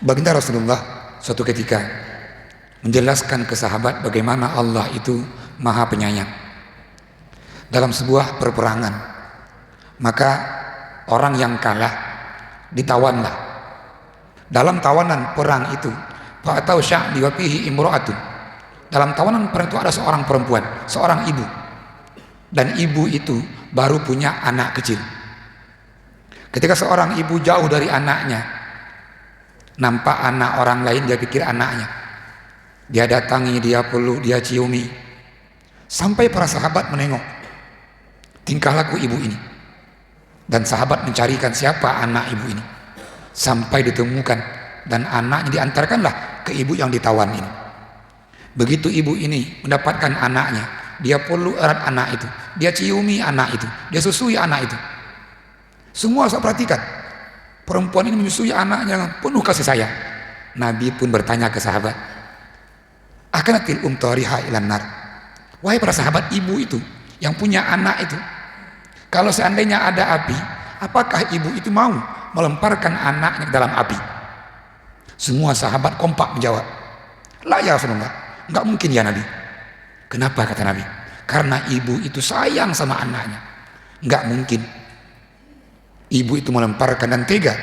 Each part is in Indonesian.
Baginda Rasulullah suatu ketika menjelaskan ke sahabat bagaimana Allah itu maha penyayang. Dalam sebuah perperangan, maka orang yang kalah ditawanlah. Dalam tawanan perang itu, fa'atau sya'bi wa fihi imra'atun. Dalam tawanan perang itu ada seorang perempuan, seorang ibu. Dan ibu itu baru punya anak kecil. Ketika seorang ibu jauh dari anaknya, nampak anak orang lain, dia pikir anaknya. Dia datangi, dia peluk, dia ciumi. Sampai para sahabat menengok tingkah laku ibu ini. Dan sahabat mencarikan siapa anak ibu ini. Sampai ditemukan dan anaknya diantarkanlah ke ibu yang ditawan ini. Begitu ibu ini mendapatkan anaknya, dia peluk erat anak itu, dia ciumi anak itu, dia susui anak itu. Semua saya perhatikan, perempuan ini menyusui anaknya penuh kasih sayang. Nabi pun bertanya ke sahabat, akanatil tariha ilan nar. Wahai para sahabat, ibu itu yang punya anak itu, kalau seandainya ada api, apakah ibu itu mau melemparkan anaknya ke dalam api? Semua sahabat kompak menjawab, la ya Rasulullah, enggak mungkin ya Nabi. Kenapa kata Nabi? Karena ibu itu sayang sama anaknya. Enggak mungkin ibu itu melemparkan dan tega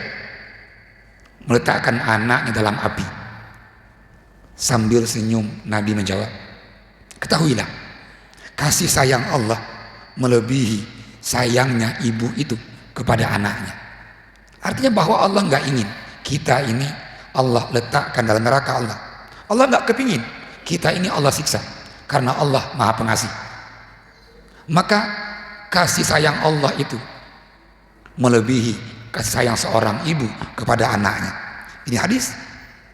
meletakkan anaknya dalam api. Sambil senyum Nabi menjawab, ketahuilah, kasih sayang Allah melebihi sayangnya ibu itu kepada anaknya. Artinya bahwa Allah nggak ingin kita ini Allah letakkan dalam neraka Allah. Allah nggak kepingin kita ini Allah siksa, karena Allah maha pengasih. Maka kasih sayang Allah itu melebihi kasih sayang seorang ibu kepada anaknya. Ini hadis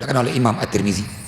dikatakan oleh Imam At-Tirmizi.